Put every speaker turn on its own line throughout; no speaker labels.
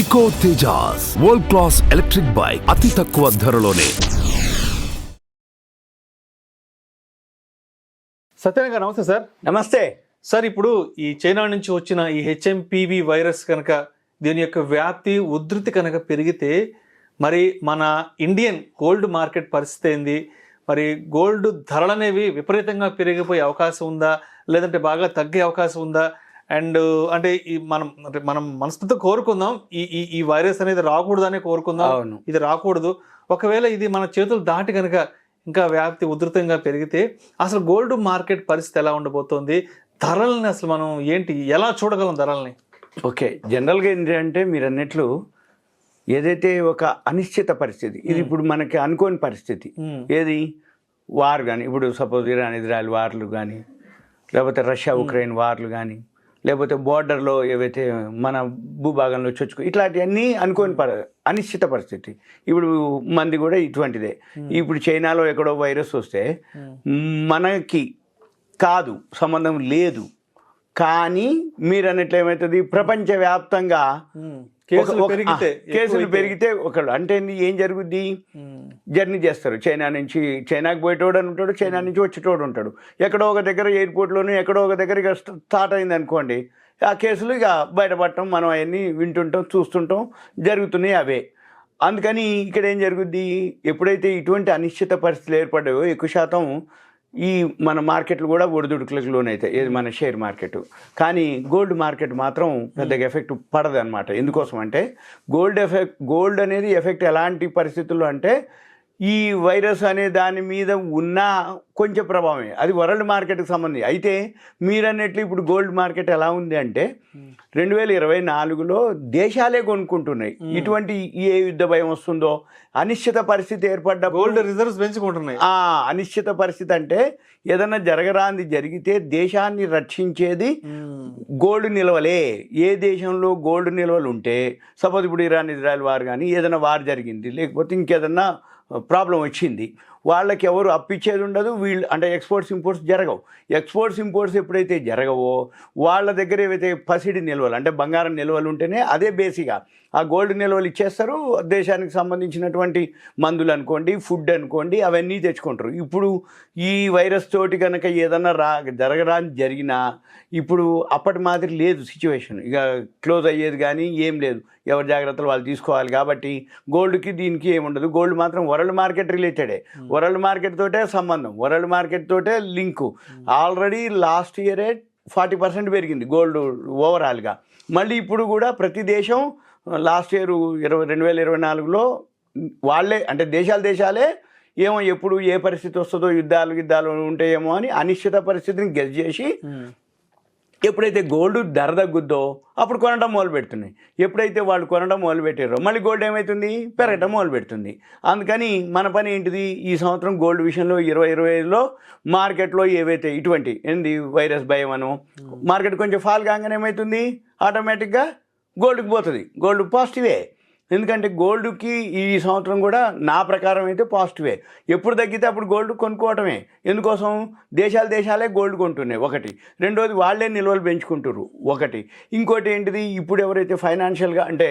Eco Tejas world class electric bike అతి తక్కువ ధరలోనే.
సత్యనారాయణ గారు నమస్తే సార్.
నమస్తే
సార్, ఇప్పుడు ఈ చైనా నుంచి వచ్చిన ఈ హెచ్ఎంపివి వైరస్ కనుక దీని యొక్క వ్యాప్తి ఉధృతి కనుక పెరిగితే మరి మన ఇండియన్ గోల్డ్ మార్కెట్ పరిస్థితి ఏంది? మరి గోల్డ్ ధరలు అనేవి విపరీతంగా పెరిగిపోయే అవకాశం ఉందా, లేదంటే బాగా తగ్గే అవకాశం ఉందా? అండ్ అంటే ఈ మనం మనస్ఫూర్తిగా కోరుకుందాం ఈ వైరస్ అనేది రాకూడదనే కోరుకుందాం. ఇది రాకూడదు. ఒకవేళ ఇది మన చేతులు దాటి కనుక ఇంకా వ్యాప్తి ఉధృతంగా పెరిగితే అసలు గోల్డ్ మార్కెట్ పరిస్థితి ఎలా ఉండబోతోంది? ధరలని అసలు మనం ఎలా చూడగలం ధరల్ని?
ఓకే, జనరల్గా ఏంటంటే మీరు అన్నట్లు ఏదైతే ఒక అనిశ్చిత పరిస్థితి, ఇది ఇప్పుడు మనకి అనుకోని పరిస్థితి. ఏది వార్ కానీ, ఇప్పుడు సపోజ్ ఇజ్రాయెల్ వార్లు కానీ, లేకపోతే రష్యా ఉక్రెయిన్ వార్లు కానీ, లేకపోతే బోర్డర్లో ఏవైతే మన భూభాగంలో చొచ్చుకో, ఇట్లాంటివన్నీ అనుకోని అనిశ్చిత పరిస్థితి. ఇప్పుడు మంది కూడా ఇటువంటిదే. ఇప్పుడు చైనాలో ఎక్కడో వైరస్ వస్తే మనకి కాదు, సంబంధం లేదు. కానీ మీరు అన్నట్లు ఏమవుతుంది, ప్రపంచవ్యాప్తంగా కేసులు పెరిగితే ఒకళ్ళు అంటే ఏం జరుగుద్ది, జర్నీ చేస్తారు. చైనాకి పోయేటోడు అని ఉంటాడు, చైనా నుంచి వచ్చేటోడు ఉంటాడు. ఎక్కడో ఒక దగ్గర ఎయిర్పోర్ట్లోనూ ఎక్కడో ఒక దగ్గర ఇక స్టార్ట్ అయింది అనుకోండి, ఆ కేసులు ఇక బయటపడటం మనం అవన్నీ వింటుంటాం, చూస్తుంటాం, జరుగుతున్నాయి అవే. అందుకని ఇక్కడ ఏం జరుగుద్ది, ఎప్పుడైతే ఇటువంటి అనిశ్చిత పరిస్థితులు ఏర్పడ్డాయో ఎక్కువ శాతం ఈ మన మార్కెట్లు కూడా ఒడిదుడుకులకు లోనవుతాయి. ఏది మన షేర్ మార్కెట్. కానీ గోల్డ్ మార్కెట్ మాత్రం పెద్దగా ఎఫెక్ట్ పడదు అనమాట. ఎందుకోసం అంటే గోల్డ్ అనేది ఎఫెక్ట్ ఎలాంటి పరిస్థితుల్లో అంటే ఈ వైరస్ అనే దాని మీద ఉన్న కొంచెం ప్రభావమే, అది వరల్డ్ మార్కెట్కి సంబంధించి. అయితే మీరన్నట్లు ఇప్పుడు గోల్డ్ మార్కెట్ ఎలా ఉంది అంటే 2024లో దేశాలే కొనుక్కుంటున్నాయి. ఇటువంటి ఏ యుద్ధ భయం వస్తుందో, అనిశ్చిత పరిస్థితి ఏర్పడ్డ
గోల్డ్ రిజర్వ్స్ పెంచుకుంటున్నాయి.
అనిశ్చిత పరిస్థితి అంటే ఏదన్నా జరగరాంది జరిగితే దేశాన్ని రక్షించేది గోల్డ్ నిల్వలే. ఏ దేశంలో గోల్డ్ నిల్వలు ఉంటే, సపోజ్ ఇప్పుడు ఇజ్రాయెల్ వార్ కానీ ఏదైనా వార్ జరిగింది, లేకపోతే ఇంకేదన్నా ప్రాబ్లం వచ్చింది, వాళ్ళకి ఎవరు అప్పిచ్చేది ఉండదు. వీళ్ళు అంటే ఎక్స్పోర్ట్స్ ఇంపోర్ట్స్ ఎప్పుడైతే జరగవో వాళ్ళ దగ్గర ఏవైతే పసిడి నిల్వలు అంటే బంగారం నిల్వలు ఉంటేనే అదే బేసిక్గా ఆ గోల్డ్ నిల్వలు ఇచ్చేస్తారు. దేశానికి సంబంధించినటువంటి మందులు అనుకోండి, ఫుడ్ అనుకోండి, అవన్నీ తెచ్చుకుంటారు. ఇప్పుడు ఈ వైరస్ తోటి కనుక ఏదన్నా జరిగినా ఇప్పుడు అప్పటి మాదిరి లేదు సిచ్యువేషన్. ఇక క్లోజ్ అయ్యేది కానీ ఏం లేదు, ఎవరి జాగ్రత్తలు వాళ్ళు తీసుకోవాలి. కాబట్టి గోల్డ్కి దీనికి ఏముండదు. గోల్డ్ మాత్రం వరల్డ్ మార్కెట్ రిలేటెడే, వరల్డ్ మార్కెట్ తోటే సంబంధం, వరల్డ్ మార్కెట్ తోటే లింకు. ఆల్రెడీ లాస్ట్ ఇయరే 40% పెరిగింది గోల్డ్ ఓవరాల్గా. మళ్ళీ ఇప్పుడు కూడా ప్రతి దేశం లాస్ట్ ఇయర్ 2024లో వాళ్ళే అంటే దేశాలే ఏమో ఎప్పుడు ఏ పరిస్థితి వస్తుందో, యుద్ధాలు ఉంటాయేమో అని అనిశ్చిత పరిస్థితిని గెస్ చేసి ఎప్పుడైతే గోల్డ్ ధర తగ్గుద్దో అప్పుడు కొనడం మొదలు పెడుతున్నాయి. ఎప్పుడైతే వాళ్ళు కొనడం మొదలు పెట్టారో మళ్ళీ గోల్డ్ ఏమవుతుంది, పెరగడం మొదలు పెడుతుంది. అందుకని మన పని ఏంటిది, ఈ సంవత్సరం గోల్డ్ విషయంలో 2025లో మార్కెట్లో ఏవైతే ఇటువంటి వైరస్ భయం అనో మార్కెట్ కొంచెం ఫాల్ కాగానే ఏమవుతుంది, ఆటోమేటిక్గా గోల్డ్కి పోతుంది. గోల్డ్ పాజిటివే. ఎందుకంటే గోల్డ్కి ఈ సంవత్సరం కూడా నా ప్రకారం అయితే పాజిటివే. ఎప్పుడు తగ్గితే అప్పుడు గోల్డ్ కొనుక్కోవటమే. ఎందుకోసం, దేశాలే గోల్డ్ కొంటున్నాయి ఒకటి. రెండోది వాళ్ళే నిల్వలు పెంచుకుంటారు ఒకటి. ఇంకోటి ఏంటిది, ఇప్పుడు ఎవరైతే ఫైనాన్షియల్గా అంటే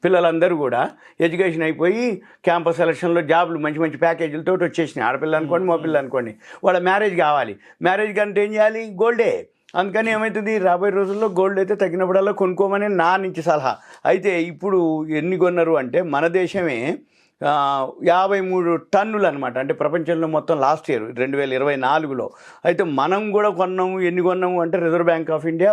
పిల్లలందరూ కూడా ఎడ్యుకేషన్ అయిపోయి క్యాంపస్ సెలక్షన్లో జాబులు మంచి ప్యాకేజీలతో వచ్చేసినాయి. ఆడపిల్ల అనుకోండి, మగపిల్ల అనుకోండి, వాళ్ళ మ్యారేజ్ కావాలి. మ్యారేజ్ కంటే ఏం చేయాలి, గోల్డే. అందుకని ఏమవుతుంది, రాబోయే రోజుల్లో గోల్డ్ అయితే తగ్గినప్పుడల్లా కొనుక్కోమని నా నుంచి సలహా. అయితే ఇప్పుడు ఎన్ని కొన్నారు అంటే మన దేశమే 53 టన్నులు అనమాట. అంటే ప్రపంచంలో మొత్తం లాస్ట్ ఇయర్ 2024లో అయితే మనం కూడా ఎన్ని కొన్నాము అంటే రిజర్వ్ బ్యాంక్ ఆఫ్ ఇండియా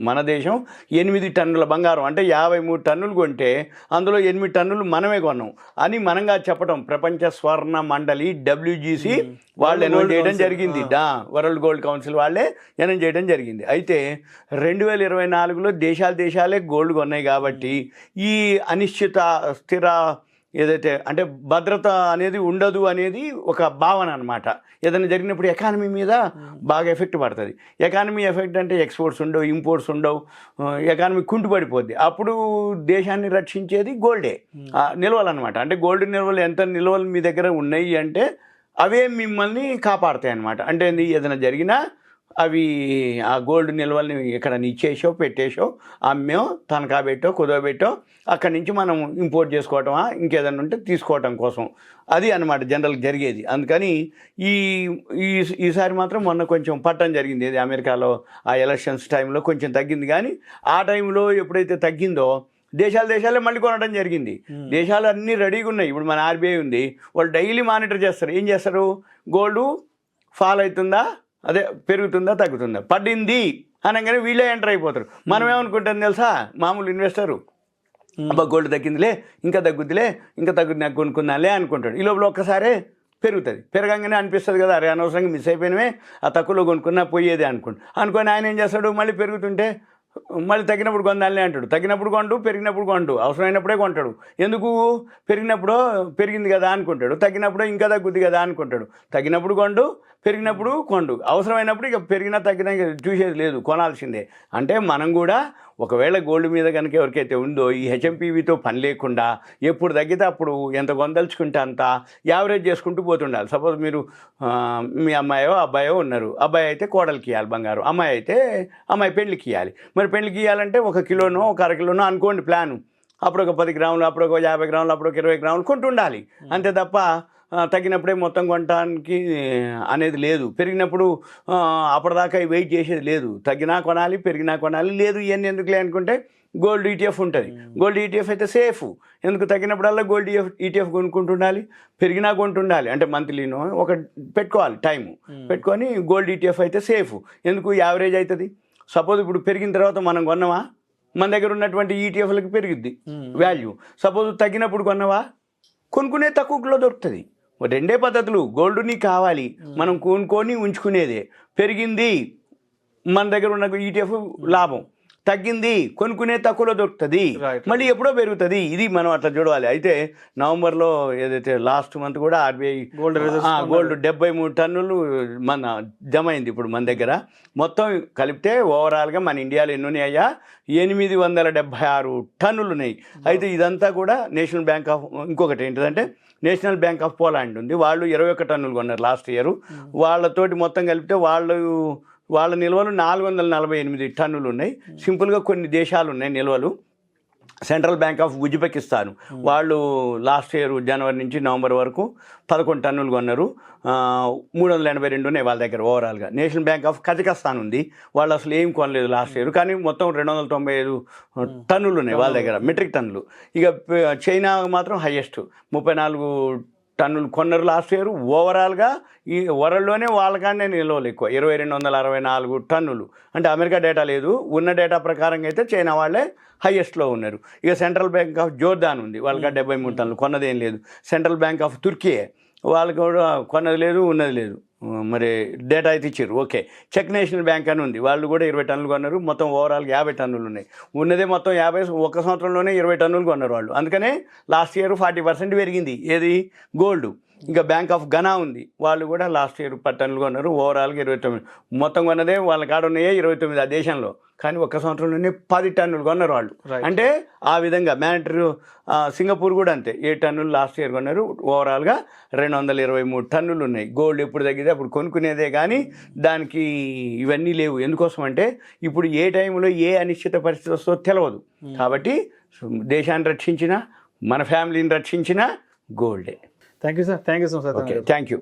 మన దేశం 8 టన్నుల బంగారం అంటే 53 టన్నులు కొంటే అందులో 8 టన్నులు మనమే కొన్నాం అని మనంగా చెప్పడం ప్రపంచ స్వర్ణ మండలి WGC వాళ్ళు అనౌన్స్ చేయడం జరిగింది. వరల్డ్ గోల్డ్ కౌన్సిల్ వాళ్ళే అనౌన్స్ చేయడం జరిగింది. అయితే 2024లో దేశాలే గోల్డ్ కొన్నాయి. కాబట్టి ఈ అనిశ్చిత స్థిర ఏదైతే అంటే భద్రత అనేది ఉండదు అనేది ఒక భావన అనమాట. ఏదైనా జరిగినప్పుడు ఎకానమీ మీద బాగా ఎఫెక్ట్ పడుతుంది. ఎకానమీ ఎఫెక్ట్ అంటే ఎక్స్పోర్ట్స్ ఉండవు, ఇంపోర్ట్స్ ఉండవు, ఎకానమీ కుంటుపడిపోద్ది. అప్పుడు దేశాన్ని రక్షించేది గోల్డే, నిల్వలు అనమాట. అంటే గోల్డ్ నిల్వలు ఎంత నిల్వలు మీ దగ్గర ఉన్నాయి అంటే అవే మిమ్మల్ని కాపాడుతాయి అనమాట. అంటే ఏదైనా జరిగినా అవి ఆ గోల్డ్ నిల్వల్ని ఇక్కడ ఇచ్చేసో పెట్టేసో అమ్మో తనఖా పెట్టో కుదవబెట్టో అక్కడి నుంచి మనం ఇంపోర్ట్ చేసుకోవటమా ఇంకేదన్నా ఉంటే తీసుకోవటం కోసం అది అన్నమాట జనరల్ జరిగేది. అందుకని ఈ ఈసారి మాత్రం మొన్న కొంచెం పట్టడం జరిగింది. ఇది అమెరికాలో ఆ ఎలక్షన్స్ టైంలో కొంచెం తగ్గింది. కానీ ఆ టైంలో ఎప్పుడైతే తగ్గిందో దేశాలే మళ్ళీ కొనడం జరిగింది. దేశాలు అన్నీ రెడీగా ఉన్నాయి. ఇప్పుడు మన ఆర్బీఐ ఉంది, వాళ్ళు డైలీ మానిటర్ చేస్తారు. ఏం చేస్తారు, గోల్డ్ ఫాల్ అవుతుందా, అదే పెరుగుతుందా తగ్గుతుందా, పడింది అనగానే వీళ్ళే ఎంటర్ అయిపోతారు. మనం ఏమనుకుంటాం తెలుసా, మామూలు ఇన్వెస్టరు అబ్బా గోల్డ్ తగ్గిందిలే ఇంకా తగ్గుద్దిలే ఇంకా తగ్గుద్ది నాకు కొనుక్కున్నాలే అనుకుంటాడు. ఈ లోపల ఒక్కసారే పెరుగుతుంది. పెరగంగానే అనిపిస్తుంది కదా, అరే అనవసరంగా మిస్ అయిపోయినవే, ఆ తక్కువలో కొనుక్కున్నా పోయేదే అనుకొని ఆయన ఏం చేస్తాడు, మళ్ళీ పెరుగుతుంటే మళ్ళీ తగ్గినప్పుడు కొందాలనే అంటాడు. తగ్గినప్పుడు కొండు, పెరిగినప్పుడు కొండు, అవసరమైనప్పుడే కొంటాడు. ఎందుకు, పెరిగినప్పుడు పెరిగింది కదా అనుకుంటాడు, తగ్గినప్పుడు ఇంకా తగ్గుద్ది కదా అనుకుంటాడు. తగ్గినప్పుడు కొండు, పెరిగినప్పుడు కొండు, అవసరమైనప్పుడు ఇక పెరిగినా తగ్గినా చూసేది లేదు, కొనాల్సిందే. అంటే మనం కూడా ఒకవేళ గోల్డ్ మీద కనుక ఎవరికైతే ఉందో ఈ హెచ్ఎంపీవీతో పని లేకుండా ఎప్పుడు తగ్గితే అప్పుడు ఎంత కొందలుచుకుంటే అంత యావరేజ్ చేసుకుంటూ పోతుండాలి. సపోజ్ మీరు మీ అమ్మాయో అబ్బాయో ఉన్నారు, అబ్బాయి అయితే కోడలికి ఇవ్వాలి బంగారు, అమ్మాయి అయితే అమ్మాయి పెళ్ళికి ఇవ్వాలి. మరి పెళ్ళికి ఇవ్వాలంటే 1 కిలోనో 1/2 కిలోనో అనుకోండి ప్లాను, అప్పుడు ఒక 10 గ్రాములు, అప్పుడు ఒక 50 గ్రాములు, అప్పుడు ఒక 20 గ్రాములు కొంటుండాలి. అంతే తప్ప తగ్గినప్పుడే మొత్తం కొనడానికి అనేది లేదు. పెరిగినప్పుడు అప్పటిదాకా వెయిట్ చేసేది లేదు. తగ్గినా కొనాలి, పెరిగినా కొనాలి, లేదు ఇవన్నీ ఎందుకులే అనుకుంటే గోల్డ్ ఈటీఎఫ్ ఉంటుంది. గోల్డ్ ఈటీఎఫ్ అయితే సేఫ్. ఎందుకు, తగ్గినప్పుడల్లా గోల్డ్ ఈటీఎఫ్ కొనుక్కుంటుండాలి, పెరిగినా కొంటుండాలి. అంటే మంత్లీనో ఒక పెట్టుకోవాలి టైము, పెట్టుకొని గోల్డ్ ఈటీఎఫ్ అయితే సేఫ్. ఎందుకు, యావరేజ్ అవుతుంది. సపోజ్ ఇప్పుడు పెరిగిన తర్వాత మనం కొన్నావా, మన దగ్గర ఉన్నటువంటి ఈటీఎఫ్లకి పెరిగిద్ది వాల్యూ. సపోజ్ తగ్గినప్పుడు కొన్నావా, కొనుక్కునే తక్కువలో దొరుకుతుంది. రెండే పద్ధతులు, గోల్డ్ నీకు కావాలి మనం కొనుక్కొని ఉంచుకునేదే. పెరిగింది మన దగ్గర ఉన్న ఈటీఎఫ్ లాభం, తగ్గింది కొనుక్కునే తక్కువలో దొరుకుతుంది, మళ్ళీ ఎప్పుడో పెరుగుతుంది. ఇది మనం అట్లా చూడాలి. అయితే నవంబర్లో ఏదైతే లాస్ట్ మంత్ కూడా ఆర్బీఐ గోల్డ్ 73 టన్నులు మన జమ అయింది. ఇప్పుడు మన దగ్గర మొత్తం కలిపితే ఓవరాల్గా మన ఇండియాలో ఎన్ని ఉన్నాయా, 876 టన్నులు ఉన్నాయి. అయితే ఇదంతా కూడా నేషనల్ బ్యాంక్ ఆఫ్, ఇంకొకటి ఏంటిదంటే నేషనల్ బ్యాంక్ ఆఫ్ పోలాండ్ ఉంది, వాళ్ళు 21 టన్నులు కొన్నారు లాస్ట్ ఇయర్. వాళ్ళతోటి మొత్తం కలిపితే వాళ్ళ నిల్వలు 448 టన్నులు ఉన్నాయి. సింపుల్గా కొన్ని దేశాలు ఉన్నాయి నిల్వలు. సెంట్రల్ బ్యాంక్ ఆఫ్ ఉజ్బెకిస్తాన్ వాళ్ళు లాస్ట్ ఇయర్ జనవరి నుంచి నవంబర్ వరకు 11 టన్నులు కొన్నారు, 382 ఉన్నాయి వాళ్ళ దగ్గర ఓవరాల్గా. నేషనల్ బ్యాంక్ ఆఫ్ కజకస్తాన్ ఉంది, వాళ్ళు అసలు ఏం కొనలేదు లాస్ట్ ఇయర్, కానీ మొత్తం 295 టన్నులు ఉన్నాయి వాళ్ళ దగ్గర, మెట్రిక్ టన్నులు. ఇక చైనా మాత్రం హైయెస్ట్ 34 టన్నులు కొన్నారు లాస్ట్ ఇయర్. ఓవరాల్గా ఈ వరల్డ్లోనే వాళ్ళకానే నిల్వలు ఎక్కువ, 2264 టన్నులు. అంటే అమెరికా డేటా లేదు, ఉన్న డేటా ప్రకారంగా అయితే చైనా వాళ్ళే హైయెస్ట్లో ఉన్నారు. ఇక సెంట్రల్ బ్యాంక్ ఆఫ్ జోర్దాన్ ఉంది, వాళ్ళకి 73 టన్నులు, కొన్నదేం లేదు. సెంట్రల్ బ్యాంక్ ఆఫ్ తుర్కీ వాళ్ళకి కూడా కొన్నది లేదు, ఉన్నది లేదు. మరి డేటా అయితే ఇచ్చారు, ఓకే. చెక్ నేషనల్ బ్యాంక్ అని ఉంది, వాళ్ళు కూడా 20 టన్నులు కొన్నారు. మొత్తం ఓవరాల్గా 50 టన్నులు ఉన్నాయి. ఉన్నదే మొత్తం 50, ఒక సంవత్సరంలోనే 20 టన్నులు కొన్నారు వాళ్ళు. అందుకనే లాస్ట్ ఇయర్ 40% పెరిగింది ఏది, గోల్డ్. ఇంకా బ్యాంక్ ఆఫ్ ఘనా ఉంది, వాళ్ళు కూడా లాస్ట్ ఇయర్ 10 టన్నులు కొన్నారు. ఓవరాల్గా 29, మొత్తం కొన్నదే వాళ్ళ కాడ ఉన్నాయే 29 ఆ దేశంలో, కానీ ఒక్క సంవత్సరంలోనే 10 టన్నులు కొన్నారు వాళ్ళు. అంటే ఆ విధంగా మ్యానిటరీ. సింగపూర్ కూడా అంతే, 7 టన్నులు లాస్ట్ ఇయర్ కొన్నారు. ఓవరాల్గా 223 టన్నులు ఉన్నాయి. గోల్డ్ ఎప్పుడు తగ్గితే అప్పుడు కొనుక్కునేదే, కానీ దానికి ఇవన్నీ లేవు. ఎందుకోసం అంటే ఇప్పుడు ఏ టైంలో ఏ అనిశ్చిత పరిస్థితి వస్తుందో తెలియదు. కాబట్టి దేశాన్ని రక్షించిన, మన ఫ్యామిలీని రక్షించిన గోల్డే.
Thank you sir, thank you so much.
Okay, thank you.